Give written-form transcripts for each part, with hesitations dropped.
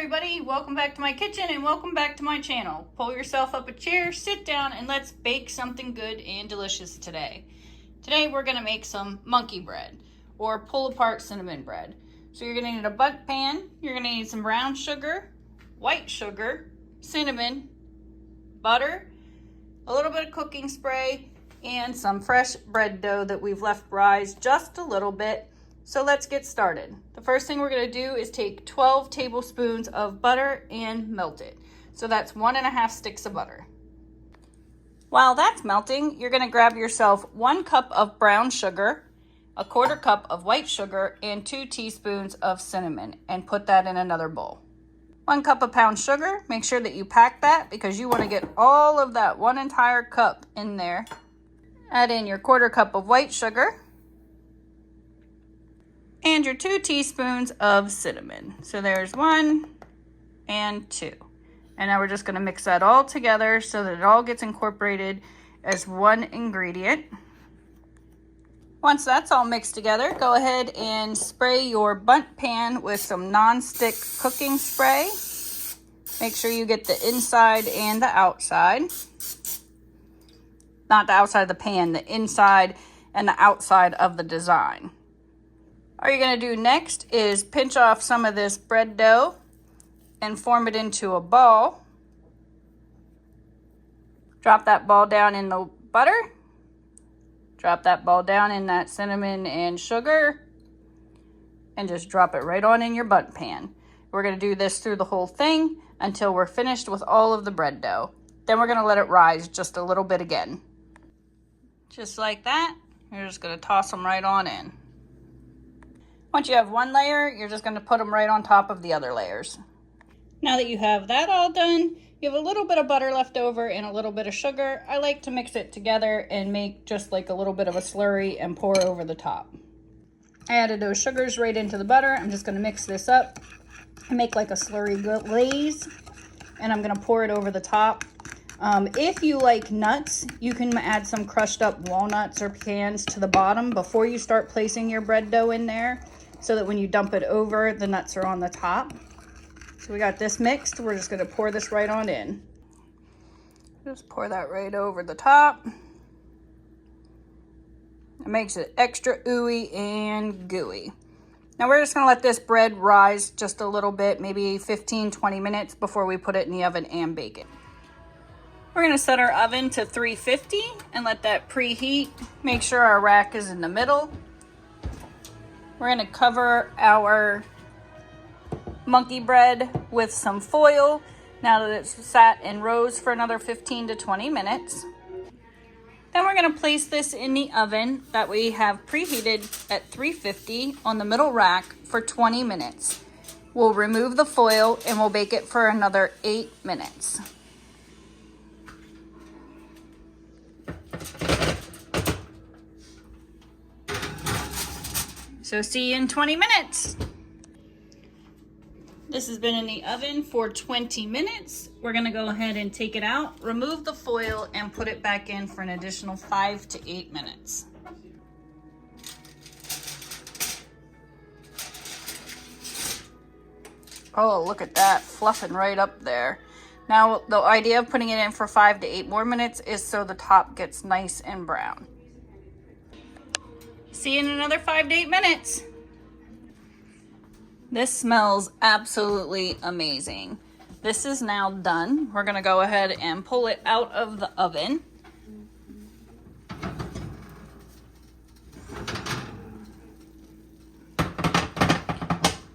everybody, welcome back to my kitchen and welcome back to my channel. Pull yourself up a chair, sit down, and let's bake something good and delicious today. Today we're going to make some monkey bread or pull apart cinnamon bread. So you're going to need a bundt pan, you're going to need some brown sugar, white sugar, cinnamon, butter, a little bit of cooking spray, and some fresh bread dough that we've left rise just a little bit. So let's get started. The first thing we're going to do is take 12 tablespoons of butter and melt it. So that's 1.5 sticks of butter. While that's melting, you're going to grab yourself 1 cup of brown sugar, a 1/4 cup of white sugar, and 2 teaspoons of cinnamon, and put that in another bowl. 1 cup of pound sugar, make sure that you pack that because you want to get all of that 1 entire cup in there. Add in your 1/4 cup of white sugar and your 2 teaspoons of cinnamon. So there's 1 and 2. And now we're just going to mix that all together so that it all gets incorporated as one ingredient. Once that's all mixed together, go ahead and spray your bundt pan with some non-stick cooking spray. Make sure you get the inside and the outside. Not the outside of the pan, the inside and the outside of the design. All you're going to do next is pinch off some of this bread dough and form it into a ball. Drop that ball down in the butter. Drop that ball down in that cinnamon and sugar. And just drop it right on in your bundt pan. We're going to do this through the whole thing until we're finished with all of the bread dough. Then we're going to let it rise just a little bit again. Just like that. You're just going to toss them right on in. Once you have one layer, you're just going to put them right on top of the other layers. Now that you have that all done, you have a little bit of butter left over and a little bit of sugar. I like to mix it together and make just like a little bit of a slurry and pour over the top. I added those sugars right into the butter. I'm just going to mix this up and make like a slurry glaze. And I'm going to pour it over the top. If you like nuts, you can add some crushed up walnuts or pecans to the bottom before you start placing your bread dough in there, so that when you dump it over, the nuts are on the top. So we got this mixed. We're just going to pour this right on in. Just pour that right over the top. It makes it extra ooey and gooey. Now we're just going to let this bread rise just a little bit, maybe 15-20 minutes before we put it in the oven and bake it. We're going to set our oven to 350 and let that preheat. Make sure our rack is in the middle. We're going to cover our monkey bread with some foil now that it's sat and rose for another 15 to 20 minutes. Then we're going to place this in the oven that we have preheated at 350 on the middle rack for 20 minutes. We'll remove the foil and we'll bake it for another 8 minutes. So see you in 20 minutes. This has been in the oven for 20 minutes. We're gonna go ahead and take it out, remove the foil, and put it back in for an additional 5 to 8 minutes. Oh, look at that, fluffing right up there. Now, the idea of putting it in for 5 to 8 more minutes is so the top gets nice and brown. See you in another 5 to 8 minutes. This smells absolutely amazing. This is now done. We're gonna go ahead and pull it out of the oven.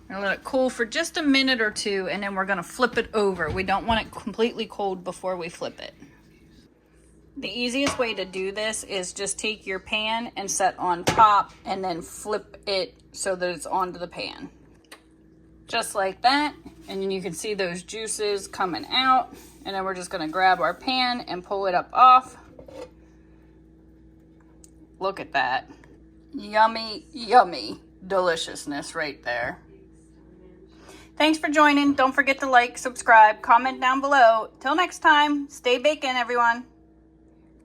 Gonna let it cool for just a minute or two, and then we're gonna flip it over. We don't want it completely cold before we flip it. The easiest way to do this is just take your pan and set on top and then flip it so that it's onto the pan. Just like that. And then you can see those juices coming out. And then we're just going to grab our pan and pull it up off. Look at that. Yummy, yummy deliciousness right there. Thanks for joining. Don't forget to like, subscribe, comment down below. Till next time, stay baking, everyone.